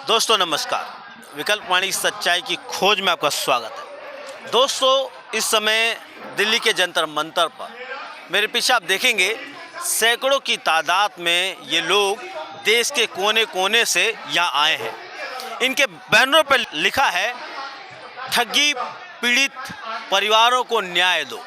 दोस्तों नमस्कार। विकल्प वाणी सच्चाई की खोज में आपका स्वागत है। दोस्तों इस समय दिल्ली के जंतर मंतर पर मेरे पीछे आप देखेंगे सैकड़ों की तादाद में ये लोग देश के कोने कोने से यहाँ आए हैं। इनके बैनरों पर लिखा है ठगी पीड़ित परिवारों को न्याय दो।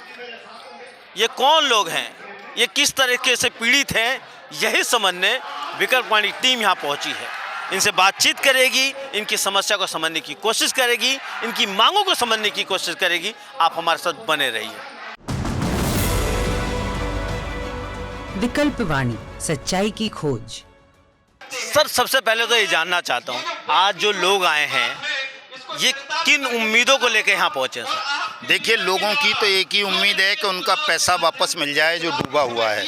ये कौन लोग हैं, ये किस तरीके से पीड़ित हैं, यही समझने विकल्प वाणी टीम यहाँ पहुँची है। इनसे बातचीत करेगी, इनकी समस्या को समझने की कोशिश करेगी, इनकी मांगों को समझने की कोशिश करेगी। आप हमारे साथ बने रहिए। विकल्प वाणी सच्चाई की खोज। सर, सबसे पहले तो ये जानना चाहता हूँ, आज जो लोग आए हैं ये किन उम्मीदों को लेकर यहाँ पहुँचे सर? देखिए, लोगों की तो एक ही उम्मीद है कि उनका पैसा वापस मिल जाए जो डूबा हुआ है।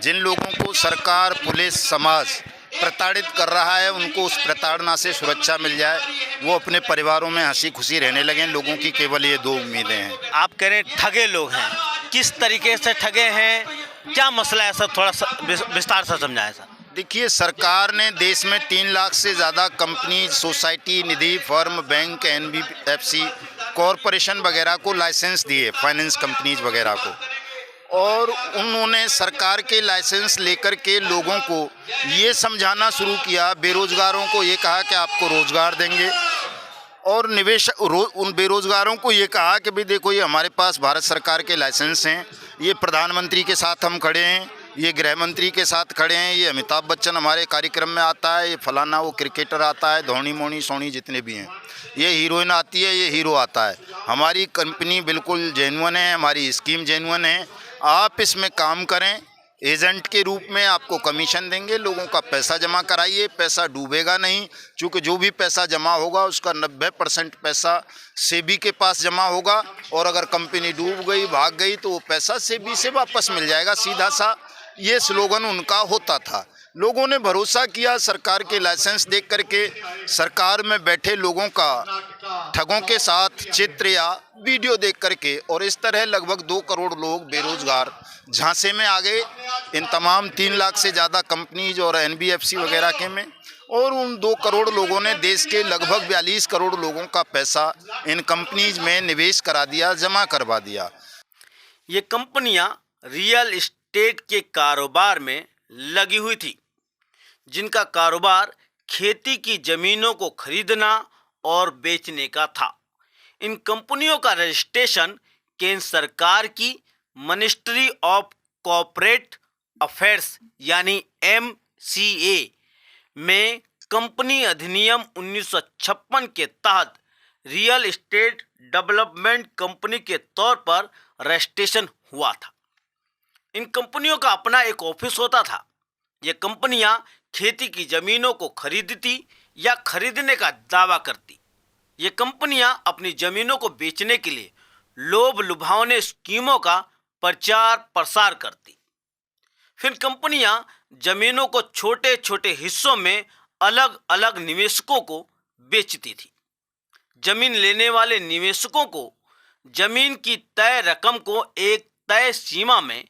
जिन लोगों को सरकार, पुलिस, समाज प्रताड़ित कर रहा है, उनको उस प्रताड़ना से सुरक्षा मिल जाए, वो अपने परिवारों में हंसी खुशी रहने लगें। लोगों की केवल ये दो उम्मीदें हैं। आप कह रहे हैं ठगे लोग हैं, किस तरीके से ठगे हैं, क्या मसला है सर? थोड़ा सा विस्तार से समझाएं सर। देखिए, सरकार ने देश में 3 लाख से ज़्यादा कंपनी, सोसाइटी, निधि फर्म, बैंक, NBFC, कॉरपोरेशन वगैरह को लाइसेंस दिए, फाइनेंस कंपनीज वगैरह को, और उन्होंने सरकार के लाइसेंस लेकर के लोगों को ये समझाना शुरू किया, बेरोज़गारों को ये कहा कि आपको रोज़गार देंगे, और उन बेरोज़गारों को ये कहा कि भाई देखो, ये हमारे पास भारत सरकार के लाइसेंस हैं, ये प्रधानमंत्री के साथ हम खड़े हैं, ये गृह मंत्री के साथ खड़े हैं, ये अमिताभ बच्चन हमारे कार्यक्रम में आता है, ये फलाना वो क्रिकेटर आता है, धोनी मोनी सोनी जितने भी हैं, ये हीरोइन आती है, ये हीरो आता है। हमारी कंपनी बिल्कुल जेन्युइन है, हमारी स्कीम जेन्युइन है। आप इसमें काम करें, एजेंट के रूप में आपको कमीशन देंगे, लोगों का पैसा जमा कराइए, पैसा डूबेगा नहीं, क्योंकि जो भी पैसा जमा होगा उसका 90% पैसा सेबी के पास जमा होगा, और अगर कंपनी डूब गई, भाग गई, तो वो पैसा सेबी से वापस मिल जाएगा। सीधा सा ये स्लोगन उनका होता था। लोगों ने भरोसा किया सरकार के लाइसेंस देख करके। सरकार में बैठे लोगों का ठगों के साथ चित्र या वीडियो देख करके, और इस तरह लगभग 2 करोड़ लोग बेरोजगार झांसे में आ गए इन तमाम 3 लाख से ज़्यादा कंपनीज और NBFC वगैरह के में। और उन 2 करोड़ लोगों ने देश के लगभग 42 करोड़ लोगों का पैसा इन कंपनीज में निवेश करा दिया, जमा करवा दिया। ये कंपनियां रियल एस्टेट के कारोबार में लगी हुई थी, जिनका कारोबार खेती की ज़मीनों को खरीदना और बेचने का था। इन कंपनियों का रजिस्ट्रेशन केंद्र सरकार की मिनिस्ट्री ऑफ कॉर्पोरेट अफेयर्स यानी MCA में कंपनी अधिनियम 1956 के तहत रियल एस्टेट डेवलपमेंट कंपनी के तौर पर रजिस्ट्रेशन हुआ था। इन कंपनियों का अपना एक ऑफिस होता था। ये कंपनियां खेती की ज़मीनों को खरीदती या खरीदने का दावा करती। ये कंपनियां अपनी ज़मीनों को बेचने के लिए लोभ लुभावने स्कीमों का प्रचार प्रसार करती। फिर कंपनियां ज़मीनों को छोटे छोटे हिस्सों में अलग अलग निवेशकों को बेचती थी। ज़मीन लेने वाले निवेशकों को ज़मीन की तय रकम को एक तय सीमा में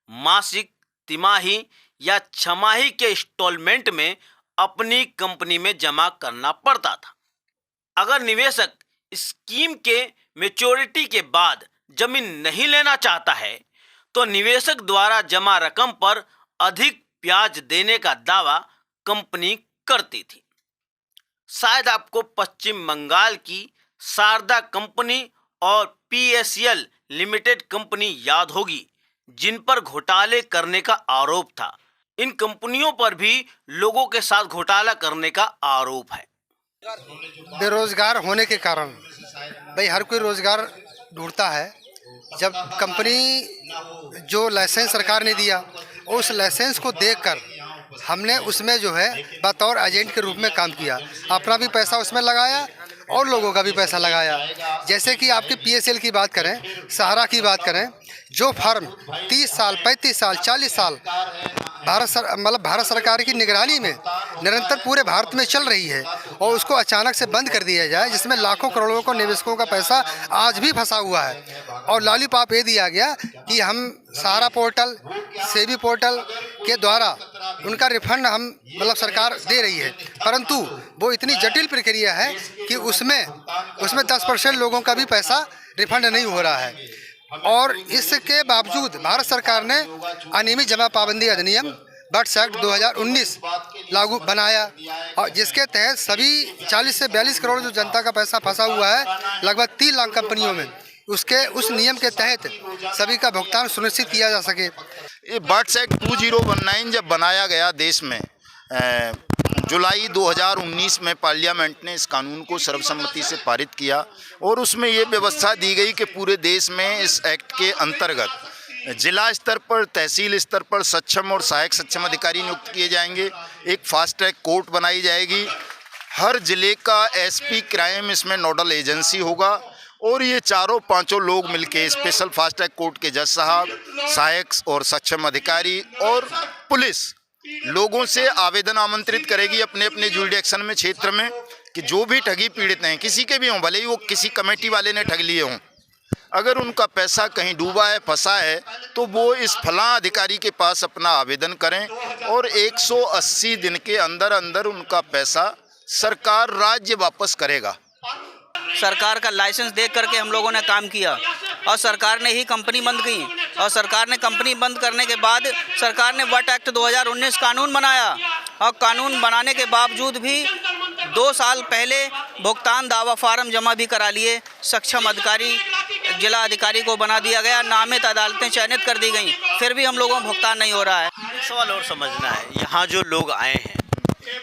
मासिक, तिमाही या छमाही के इंस्टॉलमेंट में अपनी कंपनी में जमा करना पड़ता था। अगर निवेशक स्कीम के मैच्योरिटी के बाद जमीन नहीं लेना चाहता है तो निवेशक द्वारा जमा रकम पर अधिक ब्याज देने का दावा कंपनी करती थी। शायद आपको पश्चिम बंगाल की शारदा कंपनी और PSL लिमिटेड कंपनी याद होगी, जिन पर घोटाले करने का आरोप था। इन कंपनियों पर भी लोगों के साथ घोटाला करने का आरोप है। बेरोजगार होने के कारण भाई हर कोई रोजगार ढूंढता है। जब कंपनी जो लाइसेंस सरकार ने दिया, उस लाइसेंस को देखकर हमने उसमें जो है बतौर एजेंट के रूप में काम किया, अपना भी पैसा उसमें लगाया और लोगों का भी पैसा लगाया। जैसे कि आपकी PSL की बात करें, सहारा की बात करें, जो फर्म 30 साल, 35 साल, 40 साल भारत सरकार की निगरानी में निरंतर पूरे भारत में चल रही है, और उसको अचानक से बंद कर दिया जाए, जिसमें लाखों करोड़ों को निवेशकों का पैसा आज भी फंसा हुआ है। और लॉलीपॉप ये दिया गया कि हम सहारा पोर्टल, सेबी पोर्टल के द्वारा उनका रिफंड हम मतलब सरकार दे रही है, परंतु वो इतनी जटिल प्रक्रिया है कि उसमें 10% लोगों का भी पैसा रिफंड नहीं हो रहा है। और इसके बावजूद भारत सरकार ने अनियमित जमा पाबंदी अधिनियम बट्स एक्ट 2019 लागू बनाया, और जिसके तहत सभी 40 से 42 करोड़ जो जनता का पैसा फंसा हुआ है लगभग 3 लाख कंपनियों में, उस नियम के तहत सभी का भुगतान सुनिश्चित किया जा सके। ये बट्स एक्ट 2019 जब बनाया गया देश में, जुलाई 2019 में पार्लियामेंट ने इस कानून को सर्वसम्मति से पारित किया और उसमें ये व्यवस्था दी गई कि पूरे देश में इस एक्ट के अंतर्गत जिला स्तर पर, तहसील स्तर पर सक्षम और सहायक सक्षम अधिकारी नियुक्त किए जाएंगे। एक फास्ट ट्रैक कोर्ट बनाई जाएगी। हर जिले का एसपी क्राइम इसमें नोडल एजेंसी होगा और ये चारों पांचों लोग मिलके स्पेशल फास्ट ट्रैक कोर्ट के जज साहब, सहायक और सक्षम अधिकारी और पुलिस लोगों से आवेदन आमंत्रित करेगी अपने अपने जुरिडिक्शन में, क्षेत्र में, कि जो भी ठगी पीड़ित हैं, किसी के भी हों, भले ही वो किसी कमेटी वाले ने ठग लिए हों, अगर उनका पैसा कहीं डूबा है, फंसा है, तो वो इस फलां अधिकारी के पास अपना आवेदन करें और 180 दिन के अंदर अंदर उनका पैसा सरकार राज्य वापस करेगा। सरकार का लाइसेंस देख करके हम लोगों ने काम किया और सरकार ने ही कंपनी बंद की, और सरकार ने कंपनी बंद करने के बाद सरकार ने वट एक्ट 2019 कानून बनाया, और कानून बनाने के बावजूद भी 2 साल पहले भुगतान दावा फार्म जमा भी करा लिए। सक्षम अधिकारी जिला अधिकारी को बना दिया गया, नामित अदालतें चयनित कर दी गई, फिर भी हम लोगों को भुगतान नहीं हो रहा है। एक सवाल और समझना है, यहाँ जो लोग आए हैं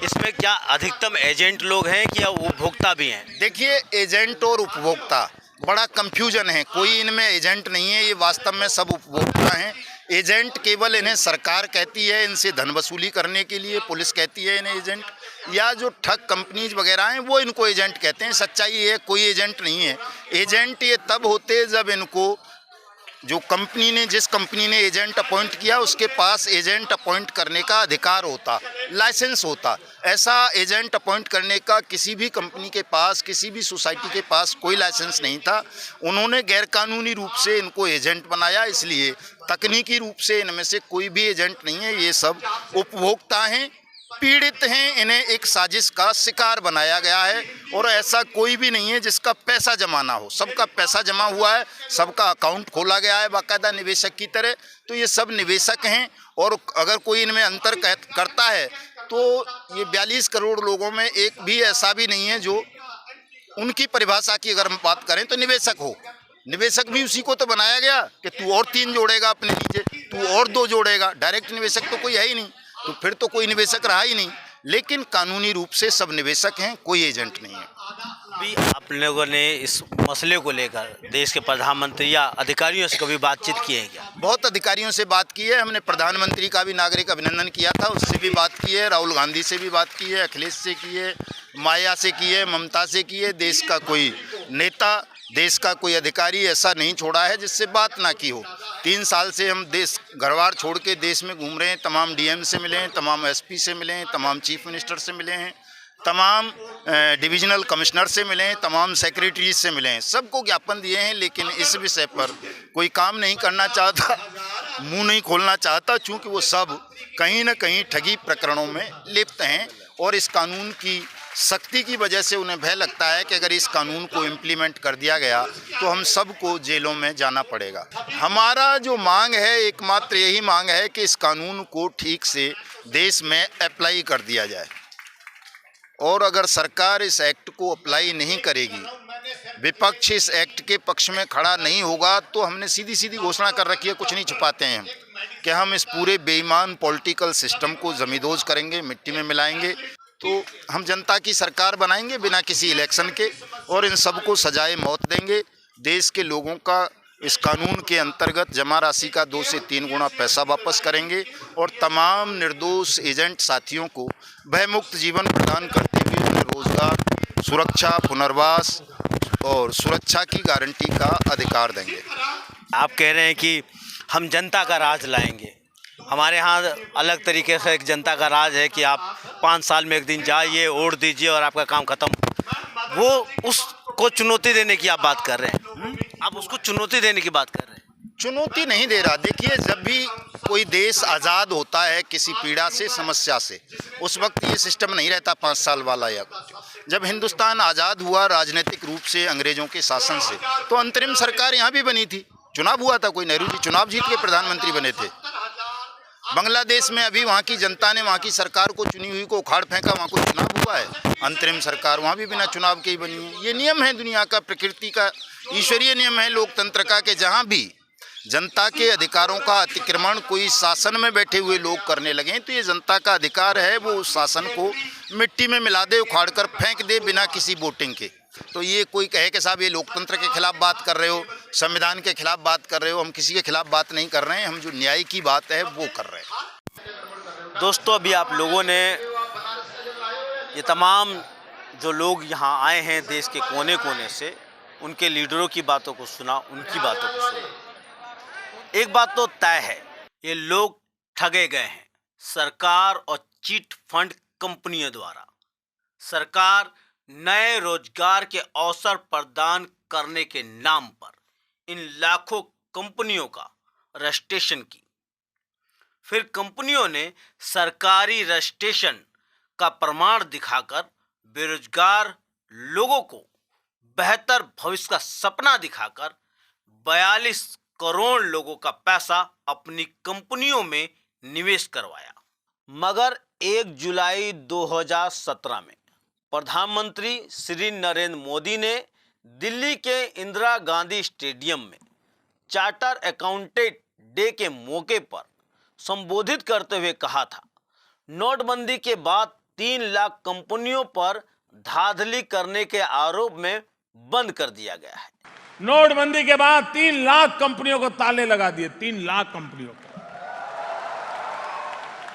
इसमें क्या अधिकतम एजेंट लोग हैं कि या उपभोक्ता भी हैं? देखिए, एजेंट और उपभोक्ता बड़ा कंफ्यूजन है, कोई इनमें एजेंट नहीं है, ये वास्तव में सब उपभोक्ता हैं। एजेंट केवल इन्हें सरकार कहती है इनसे धन वसूली करने के लिए, पुलिस कहती है इन्हें एजेंट, या जो ठग कंपनीज वगैरह हैं वो इनको एजेंट कहते हैं। सच्चाई ये है, कोई एजेंट नहीं है। एजेंट ये तब होते जब इनको जो कंपनी ने, जिस कंपनी ने एजेंट अपॉइंट किया उसके पास एजेंट अपॉइंट करने का अधिकार होता, लाइसेंस होता। ऐसा एजेंट अपॉइंट करने का किसी भी कंपनी के पास, किसी भी सोसाइटी के पास कोई लाइसेंस नहीं था। उन्होंने गैरकानूनी रूप से इनको एजेंट बनाया, इसलिए तकनीकी रूप से इनमें से कोई भी एजेंट नहीं है। ये सब उपभोक्ता हैं, पीड़ित हैं, इन्हें एक साजिश का शिकार बनाया गया है और ऐसा कोई भी नहीं है जिसका पैसा जमा ना हो। सबका पैसा जमा हुआ है, सबका अकाउंट खोला गया है बाकायदा निवेशक की तरह। तो ये सब निवेशक हैं और अगर कोई इनमें अंतर करता है तो ये 42 करोड़ लोगों में एक भी ऐसा भी नहीं है जो उनकी परिभाषा की अगर हम बात करें तो निवेशक हो। निवेशक भी उसी को तो बनाया गया कि तू और 3 जोड़ेगा अपने नीचे, तू और 2 जोड़ेगा। डायरेक्ट निवेशक तो कोई है ही नहीं, तो फिर तो कोई निवेशक रहा ही नहीं। लेकिन कानूनी रूप से सब निवेशक हैं, कोई एजेंट नहीं है। अभी आप लोगों ने इस मसले को लेकर देश के प्रधानमंत्री या अधिकारियों से कभी बातचीत की है क्या? बहुत अधिकारियों से बात की है हमने। प्रधानमंत्री का भी नागरिक अभिनंदन किया था, उससे भी बात की है, राहुल गांधी से भी बात की है, अखिलेश से की है, माया से की है, ममता से की है। देश का कोई नेता, देश का कोई अधिकारी ऐसा नहीं छोड़ा है जिससे बात ना की हो। 3 साल से हम देश घरबार छोड़ के देश में घूम रहे हैं। तमाम डीएम से मिले हैं, तमाम एसपी से मिले हैं, तमाम चीफ मिनिस्टर से मिले हैं, तमाम डिविजनल कमिश्नर से मिले हैं, तमाम सेक्रेटरीज से मिले हैं, सबको ज्ञापन दिए हैं। लेकिन इस विषय पर कोई काम नहीं करना चाहता, मुंह नहीं खोलना चाहता, चूँकि वो सब कहीं ना कहीं ठगी प्रकरणों में लिप्त हैं और इस कानून की सख्ती की वजह से उन्हें भय लगता है कि अगर इस कानून को इम्प्लीमेंट कर दिया गया तो हम सबको जेलों में जाना पड़ेगा। हमारा जो मांग है, एकमात्र यही मांग है कि इस कानून को ठीक से देश में अप्लाई कर दिया जाए और अगर सरकार इस एक्ट को अप्लाई नहीं करेगी, विपक्ष इस एक्ट के पक्ष में खड़ा नहीं होगा, तो हमने सीधी सीधी घोषणा कर रखी है, कुछ नहीं छुपाते हैं हम, कि हम इस पूरे बेईमान पॉलिटिकल सिस्टम को जमींदोज करेंगे, मिट्टी में मिलाएंगे। तो हम जनता की सरकार बनाएंगे बिना किसी इलेक्शन के और इन सबको सजाए मौत देंगे। देश के लोगों का इस कानून के अंतर्गत जमा राशि का 2 से 3 गुना पैसा वापस करेंगे और तमाम निर्दोष एजेंट साथियों को भयमुक्त जीवन प्रदान करते हुए उन्हें रोजगार, सुरक्षा, पुनर्वास और सुरक्षा की गारंटी का अधिकार देंगे। आप कह रहे हैं कि हम जनता का राज लाएंगे। हमारे यहाँ अलग तरीके से एक जनता का राज है कि आप 5 साल में एक दिन जाइए, वोट दीजिए और आपका काम खत्म। वो उसको चुनौती देने की आप बात कर रहे हैं। आप उसको चुनौती देने की बात कर रहे हैं। चुनौती नहीं दे रहा। देखिए, जब भी कोई देश आज़ाद होता है किसी पीड़ा से, समस्या से, उस वक्त ये सिस्टम नहीं रहता 5 साल वाला या कुछ। जब हिंदुस्तान आज़ाद हुआ राजनीतिक रूप से अंग्रेज़ों के शासन से, तो अंतरिम सरकार यहाँ भी बनी थी, चुनाव हुआ था, कोई नेहरू जी चुनाव जीत के प्रधानमंत्री बने थे। बांग्लादेश में अभी वहाँ की जनता ने वहाँ की सरकार को चुनी हुई को उखाड़ फेंका, वहाँ कोई चुनाव हुआ है? अंतरिम सरकार वहाँ भी बिना चुनाव के ही बनी है। ये नियम है दुनिया का, प्रकृति का, ईश्वरीय नियम है लोकतंत्र का, कि जहाँ भी जनता के अधिकारों का अतिक्रमण कोई शासन में बैठे हुए लोग करने लगे तो ये जनता का अधिकार है वो उस शासन को मिट्टी में मिला दे, उखाड़ कर फेंक दे बिना किसी वोटिंग के। तो ये कोई कहे कि साहब ये लोकतंत्र के खिलाफ बात कर रहे हो, संविधान के खिलाफ बात कर रहे हो, हम किसी के खिलाफ बात नहीं कर रहे हैं, हम जो न्याय की बात है वो कर रहे हैं। दोस्तों, अभी आप लोगों ने ये तमाम जो लोग यहाँ आए हैं देश के कोने कोने से, उनके लीडरों की बातों को सुना, उनकी बातों को सुना। एक बात तो तय है, ये लोग ठगे गए हैं सरकार और चिट फंड कंपनियों द्वारा। सरकार नए रोजगार के अवसर प्रदान करने के नाम पर इन लाखों कंपनियों का रजिस्ट्रेशन की, फिर कंपनियों ने सरकारी रजिस्ट्रेशन का प्रमाण दिखाकर बेरोजगार लोगों को बेहतर भविष्य का सपना दिखाकर 42 करोड़ लोगों का पैसा अपनी कंपनियों में निवेश करवाया। मगर 1 जुलाई 2017 में प्रधानमंत्री श्री नरेंद्र मोदी ने दिल्ली के इंदिरा गांधी स्टेडियम में चार्टर अकाउंटेंट डे के मौके पर संबोधित करते हुए कहा था, नोटबंदी के बाद 3 लाख कंपनियों पर धांधली करने के आरोप में बंद कर दिया गया है। नोटबंदी के बाद 3 लाख कंपनियों को ताले लगा दिए, 3 लाख कंपनियों को।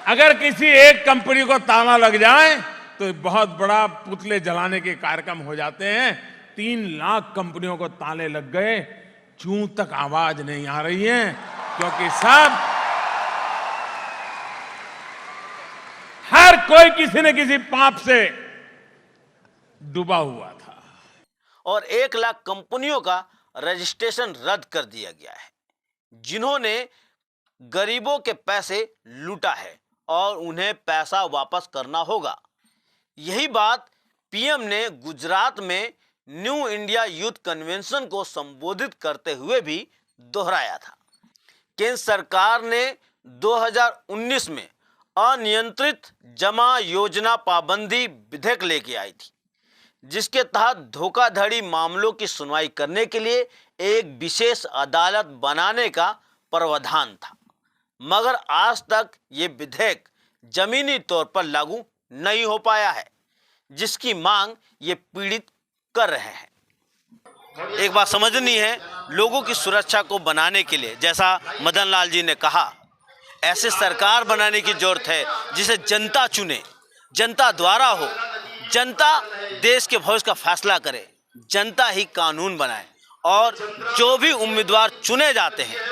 अगर किसी एक कंपनी को ताला लग जाए तो बहुत बड़ा पुतले जलाने के कार्यक्रम हो जाते हैं। 3 लाख कंपनियों को ताले लग गए, जूं तक आवाज नहीं आ रही है, क्योंकि सब हर कोई किसी न किसी पाप से डूबा हुआ था। और 1 लाख कंपनियों का रजिस्ट्रेशन रद्द कर दिया गया है, जिन्होंने गरीबों के पैसे लूटा है और उन्हें पैसा वापस करना होगा। यही बात पीएम ने गुजरात में न्यू इंडिया यूथ कन्वेंशन को संबोधित करते हुए भी दोहराया था। केंद्र सरकार ने 2019 में अनियंत्रित जमा योजना पाबंदी विधेयक लेके आई थी, जिसके तहत धोखाधड़ी मामलों की सुनवाई करने के लिए एक विशेष अदालत बनाने का प्रावधान था। मगर आज तक ये विधेयक जमीनी तौर पर लागू नहीं हो पाया है, जिसकी मांग ये पीड़ित कर रहे हैं। एक बात समझनी है, लोगों की सुरक्षा को बनाने के लिए, जैसा मदन लाल जी ने कहा, ऐसे सरकार बनाने की जरूरत है जिसे जनता चुने, जनता द्वारा हो, जनता देश के भविष्य का फैसला करे, जनता ही कानून बनाए। और जो भी उम्मीदवार चुने जाते हैं,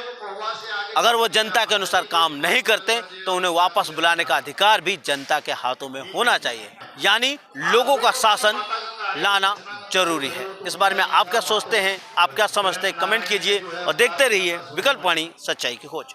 अगर वो जनता के अनुसार काम नहीं करते तो उन्हें वापस बुलाने का अधिकार भी जनता के हाथों में होना चाहिए। यानी लोगों का शासन लाना जरूरी है। इस बारे में आप क्या सोचते हैं, आप क्या समझते हैं, कमेंट कीजिए और देखते रहिए विकल्प वाणी, सच्चाई की खोज।